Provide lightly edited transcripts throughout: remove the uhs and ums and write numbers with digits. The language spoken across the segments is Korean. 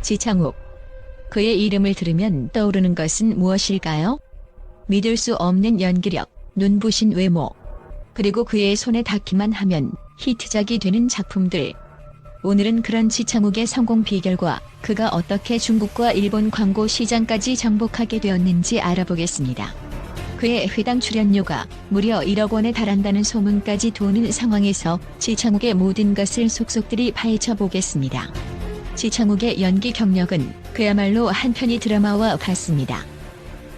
지창욱. 그의 이름을 들으면 떠오르는 것은 무엇일까요? 믿을 수 없는 연기력, 눈부신 외모, 그리고 그의 손에 닿기만 하면 히트작이 되는 작품들. 오늘은 그런 지창욱의 성공 비결과 그가 어떻게 중국과 일본 광고 시장까지 정복하게 되었는지 알아보겠습니다. 그의 회당 출연료가 무려 1억 원에 달한다는 소문까지 도는 상황에서 지창욱의 모든 것을 속속들이 파헤쳐 보겠습니다. 지창욱의 연기 경력은 그야말로 한편의 드라마와 같습니다.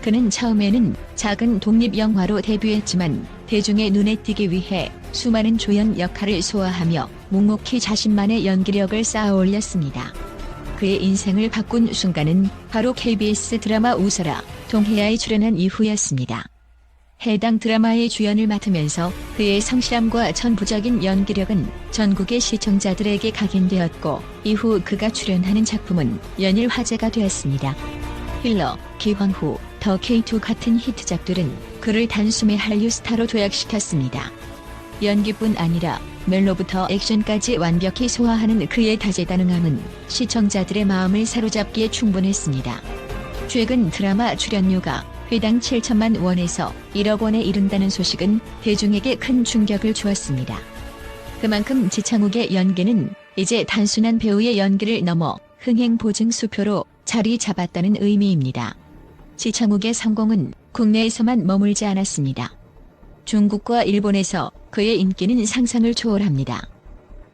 그는 처음에는 작은 독립영화로 데뷔했지만 대중의 눈에 띄기 위해 수많은 조연 역할을 소화하며 묵묵히 자신만의 연기력을 쌓아 올렸습니다. 그의 인생을 바꾼 순간은 바로 KBS 드라마 웃어라 동해아에 출연한 이후였습니다. 해당 드라마의 주연을 맡으면서 그의 성실함과 천부적인 연기력은 전국의 시청자들에게 각인되었고, 이후 그가 출연하는 작품은 연일 화제가 되었습니다. 힐러, 기황후, 더 K2 같은 히트작들은 그를 단숨에 한류 스타로 도약시켰습니다. 연기뿐 아니라 멜로부터 액션까지 완벽히 소화하는 그의 다재다능함은 시청자들의 마음을 사로잡기에 충분했습니다. 최근 드라마 출연료가 회당 7천만 원에서 1억 원에 이른다는 소식은 대중에게 큰 충격을 주었습니다. 그만큼 지창욱의 연기는 이제 단순한 배우의 연기를 넘어 흥행 보증 수표로 자리 잡았다는 의미입니다. 지창욱의 성공은 국내에서만 머물지 않았습니다. 중국과 일본에서 그의 인기는 상상을 초월합니다.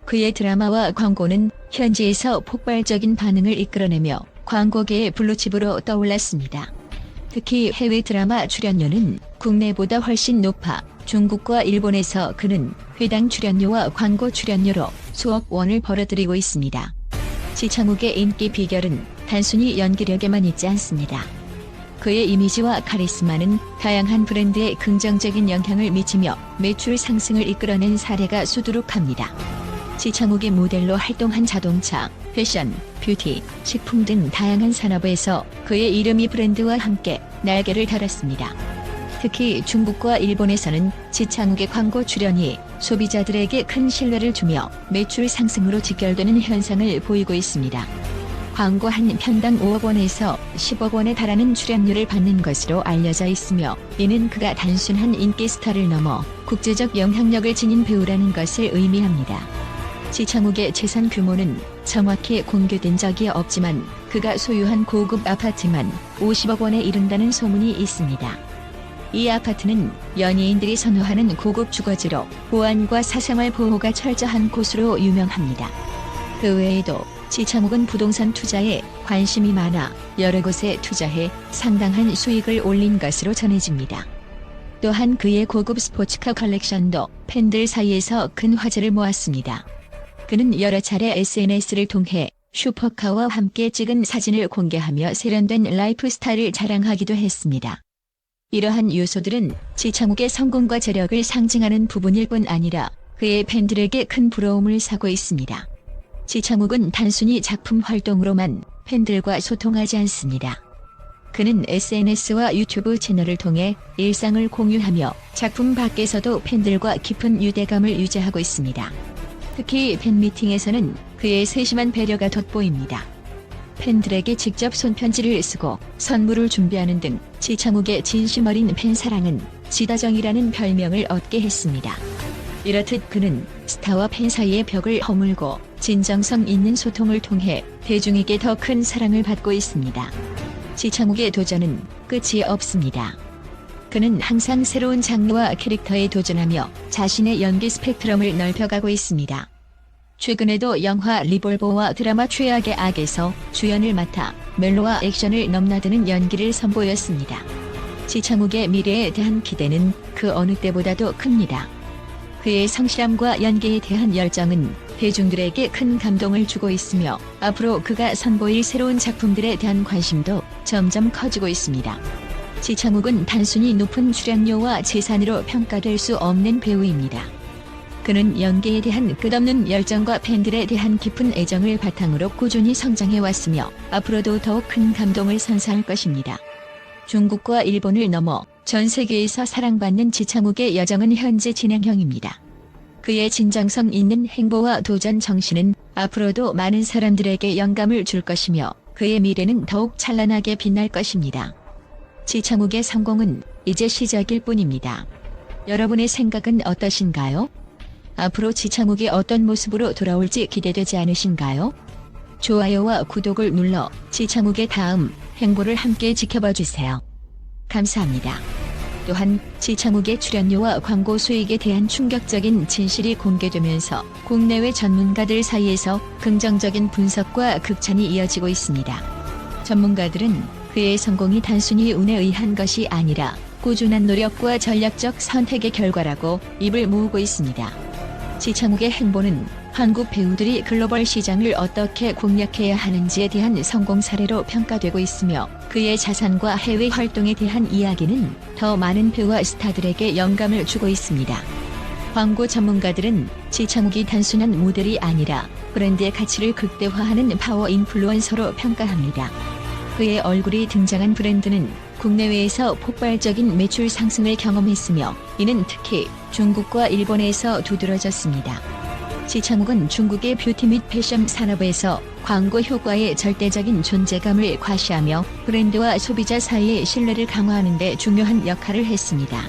그의 드라마와 광고는 현지에서 폭발적인 반응을 이끌어내며 광고계의 블루칩으로 떠올랐습니다. 특히 해외 드라마 출연료는 국내보다 훨씬 높아 중국과 일본에서 그는 회당 출연료와 광고 출연료로 수억 원을 벌어들이고 있습니다. 지창욱의 인기 비결은 단순히 연기력에만 있지 않습니다. 그의 이미지와 카리스마는 다양한 브랜드에 긍정적인 영향을 미치며 매출 상승을 이끌어낸 사례가 수두룩합니다. 지창욱이 모델로 활동한 자동차, 패션, 뷰티, 식품 등 다양한 산업에서 그의 이름이 브랜드와 함께 날개를 달았습니다. 특히 중국과 일본에서는 지창욱의 광고 출연이 소비자들에게 큰 신뢰를 주며 매출 상승으로 직결되는 현상을 보이고 있습니다. 광고 한 편당 5억 원에서 10억 원에 달하는 출연료를 받는 것으로 알려져 있으며, 이는 그가 단순한 인기 스타를 넘어 국제적 영향력을 지닌 배우라는 것을 의미합니다. 지창욱의 재산 규모는 정확히 공개된 적이 없지만 그가 소유한 고급 아파트만 50억 원에 이른다는 소문이 있습니다. 이 아파트는 연예인들이 선호하는 고급 주거지로 보안과 사생활 보호가 철저한 곳으로 유명합니다. 그 외에도 지창욱은 부동산 투자에 관심이 많아 여러 곳에 투자해 상당한 수익을 올린 것으로 전해집니다. 또한 그의 고급 스포츠카 컬렉션도 팬들 사이에서 큰 화제를 모았습니다. 그는 여러 차례 SNS를 통해 슈퍼카와 함께 찍은 사진을 공개하며 세련된 라이프스타일을 자랑하기도 했습니다. 이러한 요소들은 지창욱의 성공과 재력을 상징하는 부분일 뿐 아니라 그의 팬들에게 큰 부러움을 사고 있습니다. 지창욱은 단순히 작품 활동으로만 팬들과 소통하지 않습니다. 그는 SNS와 유튜브 채널을 통해 일상을 공유하며 작품 밖에서도 팬들과 깊은 유대감을 유지하고 있습니다. 특히 팬미팅에서는 그의 세심한 배려가 돋보입니다. 팬들에게 직접 손편지를 쓰고 선물을 준비하는 등 지창욱의 진심 어린 팬사랑은 지다정이라는 별명을 얻게 했습니다. 이렇듯 그는 스타와 팬 사이의 벽을 허물고 진정성 있는 소통을 통해 대중에게 더 큰 사랑을 받고 있습니다. 지창욱의 도전은 끝이 없습니다. 그는 항상 새로운 장르와 캐릭터에 도전하며 자신의 연기 스펙트럼을 넓혀가고 있습니다. 최근에도 영화 리볼버와 드라마 최악의 악에서 주연을 맡아 멜로와 액션을 넘나드는 연기를 선보였습니다. 지창욱의 미래에 대한 기대는 그 어느 때보다도 큽니다. 그의 성실함과 연기에 대한 열정은 대중들에게 큰 감동을 주고 있으며, 앞으로 그가 선보일 새로운 작품들에 대한 관심도 점점 커지고 있습니다. 지창욱은 단순히 높은 출연료와 재산으로 평가될 수 없는 배우입니다. 그는 연기에 대한 끝없는 열정과 팬들에 대한 깊은 애정을 바탕으로 꾸준히 성장해왔으며 앞으로도 더욱 큰 감동을 선사할 것입니다. 중국과 일본을 넘어 전 세계에서 사랑받는 지창욱의 여정은 현재 진행형입니다. 그의 진정성 있는 행보와 도전 정신은 앞으로도 많은 사람들에게 영감을 줄 것이며 그의 미래는 더욱 찬란하게 빛날 것입니다. 지창욱의 성공은 이제 시작일 뿐입니다. 여러분의 생각은 어떠신가요? 앞으로 지창욱이 어떤 모습으로 돌아올지 기대되지 않으신가요? 좋아요와 구독을 눌러 지창욱의 다음 행보를 함께 지켜봐 주세요. 감사합니다. 또한 지창욱의 출연료와 광고 수익에 대한 충격적인 진실이 공개되면서 국내외 전문가들 사이에서 긍정적인 분석과 극찬이 이어지고 있습니다. 전문가들은 그의 성공이 단순히 운에 의한 것이 아니라 꾸준한 노력과 전략적 선택의 결과라고 입을 모으고 있습니다. 지창욱의 행보는 한국 배우들이 글로벌 시장을 어떻게 공략해야 하는지에 대한 성공 사례로 평가되고 있으며, 그의 자산과 해외 활동에 대한 이야기는 더 많은 배우와 스타들에게 영감을 주고 있습니다. 광고 전문가들은 지창욱이 단순한 모델이 아니라 브랜드의 가치를 극대화하는 파워 인플루언서로 평가합니다. 그의 얼굴이 등장한 브랜드는 국내외에서 폭발적인 매출 상승을 경험했으며, 이는 특히 중국과 일본에서 두드러졌습니다. 지창욱은 중국의 뷰티 및 패션 산업에서 광고 효과의 절대적인 존재감을 과시하며 브랜드와 소비자 사이의 신뢰를 강화하는 데 중요한 역할을 했습니다.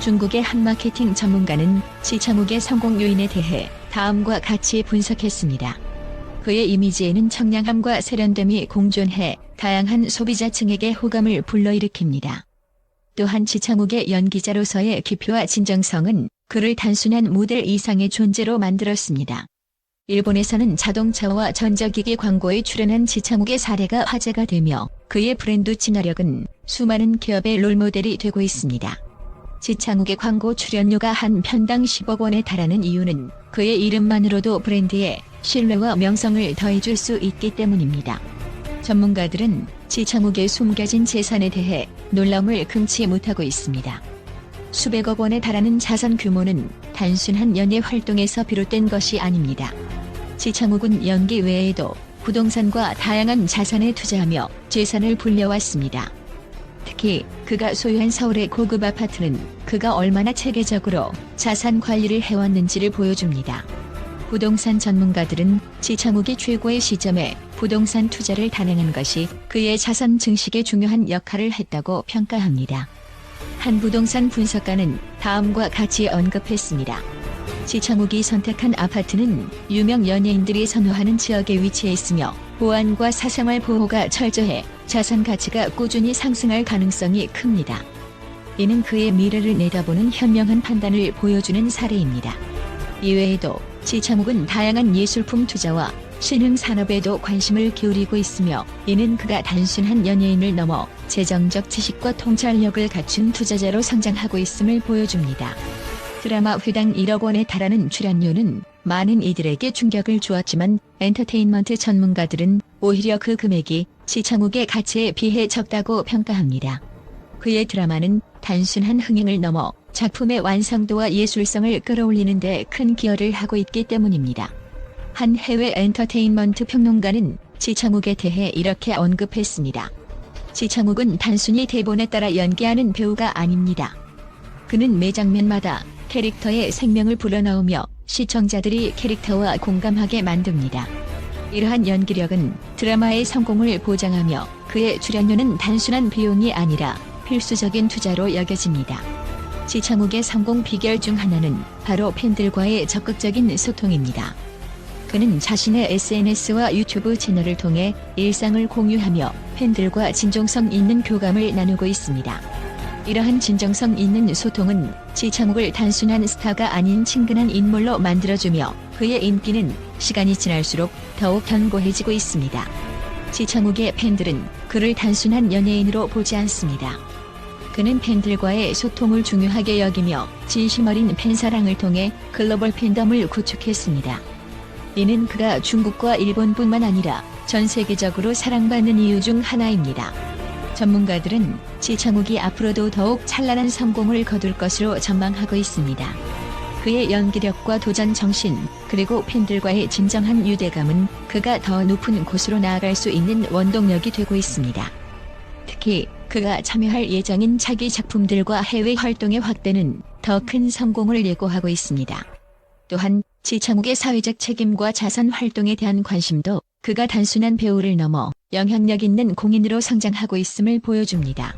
중국의 한 마케팅 전문가는 지창욱의 성공 요인에 대해 다음과 같이 분석했습니다. 그의 이미지에는 청량함과 세련됨이 공존해 다양한 소비자층에게 호감을 불러일으킵니다. 또한 지창욱의 연기자로서의 깊이와 진정성은 그를 단순한 모델 이상의 존재로 만들었습니다. 일본에서는 자동차와 전자기기 광고에 출연한 지창욱의 사례가 화제가 되며, 그의 브랜드 진화력은 수많은 기업의 롤모델이 되고 있습니다. 지창욱의 광고 출연료가 한 편당 10억 원에 달하는 이유는 그의 이름만으로도 브랜드에 신뢰와 명성을 더해줄 수 있기 때문입니다. 전문가들은 지창욱의 숨겨진 재산에 대해 놀라움을 금치 못하고 있습니다. 수백억 원에 달하는 자산 규모는 단순한 연예 활동에서 비롯된 것이 아닙니다. 지창욱은 연기 외에도 부동산과 다양한 자산에 투자하며 재산을 불려왔습니다. 특히 그가 소유한 서울의 고급 아파트는 그가 얼마나 체계적으로 자산 관리를 해왔는지를 보여줍니다. 부동산 전문가들은 지창욱이 최고의 시점에 부동산 투자를 단행한 것이 그의 자산 증식에 중요한 역할을 했다고 평가합니다. 한 부동산 분석가는 다음과 같이 언급했습니다. 지창욱이 선택한 아파트는 유명 연예인들이 선호하는 지역에 위치해 있으며 보안과 사생활 보호가 철저해 자산 가치가 꾸준히 상승할 가능성이 큽니다. 이는 그의 미래를 내다보는 현명한 판단을 보여주는 사례입니다. 이외에도 지창욱은 다양한 예술품 투자와 신흥 산업에도 관심을 기울이고 있으며, 이는 그가 단순한 연예인을 넘어 재정적 지식과 통찰력을 갖춘 투자자로 성장하고 있음을 보여줍니다. 드라마 회당 1억 원에 달하는 출연료는 많은 이들에게 충격을 주었지만, 엔터테인먼트 전문가들은 오히려 그 금액이 지창욱의 가치에 비해 적다고 평가합니다. 그의 드라마는 단순한 흥행을 넘어 작품의 완성도와 예술성을 끌어올리는 데 큰 기여를 하고 있기 때문입니다. 한 해외 엔터테인먼트 평론가는 지창욱에 대해 이렇게 언급했습니다. 지창욱은 단순히 대본에 따라 연기하는 배우가 아닙니다. 그는 매 장면마다 캐릭터의 생명을 불어넣으며 시청자들이 캐릭터와 공감하게 만듭니다. 이러한 연기력은 드라마의 성공을 보장하며, 그의 출연료는 단순한 비용이 아니라 필수적인 투자로 여겨집니다. 지창욱의 성공 비결 중 하나는 바로 팬들과의 적극적인 소통입니다. 그는 자신의 SNS와 유튜브 채널을 통해 일상을 공유하며 팬들과 진정성 있는 교감을 나누고 있습니다. 이러한 진정성 있는 소통은 지창욱을 단순한 스타가 아닌 친근한 인물로 만들어주며, 그의 인기는 시간이 지날수록 더욱 견고해지고 있습니다. 지창욱의 팬들은 그를 단순한 연예인으로 보지 않습니다. 그는 팬들과의 소통을 중요하게 여기며 진심 어린 팬사랑을 통해 글로벌 팬덤을 구축했습니다. 이는 그가 중국과 일본뿐만 아니라 전 세계적으로 사랑받는 이유 중 하나입니다. 전문가들은 지창욱이 앞으로도 더욱 찬란한 성공을 거둘 것으로 전망하고 있습니다. 그의 연기력과 도전 정신, 그리고 팬들과의 진정한 유대감은 그가 더 높은 곳으로 나아갈 수 있는 원동력이 되고 있습니다. 특히 그가 참여할 예정인 차기 작품들과 해외 활동의 확대는 더 큰 성공을 예고하고 있습니다. 또한 지창욱의 사회적 책임과 자선 활동에 대한 관심도 그가 단순한 배우를 넘어 영향력 있는 공인으로 성장하고 있음을 보여줍니다.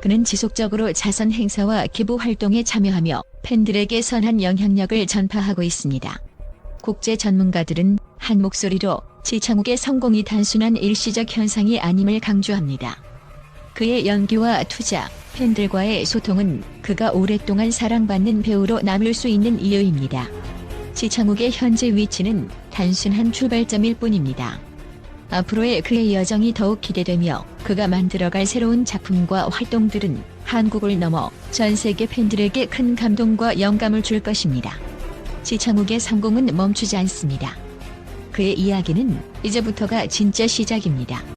그는 지속적으로 자선 행사와 기부 활동에 참여하며 팬들에게 선한 영향력을 전파하고 있습니다. 국제 전문가들은 한 목소리로 지창욱의 성공이 단순한 일시적 현상이 아님을 강조합니다. 그의 연기와 투자, 팬들과의 소통은 그가 오랫동안 사랑받는 배우로 남을 수 있는 이유입니다. 지창욱의 현재 위치는 단순한 출발점일 뿐입니다. 앞으로의 그의 여정이 더욱 기대되며 그가 만들어갈 새로운 작품과 활동들은 한국을 넘어 전 세계 팬들에게 큰 감동과 영감을 줄 것입니다. 지창욱의 성공은 멈추지 않습니다. 그의 이야기는 이제부터가 진짜 시작입니다.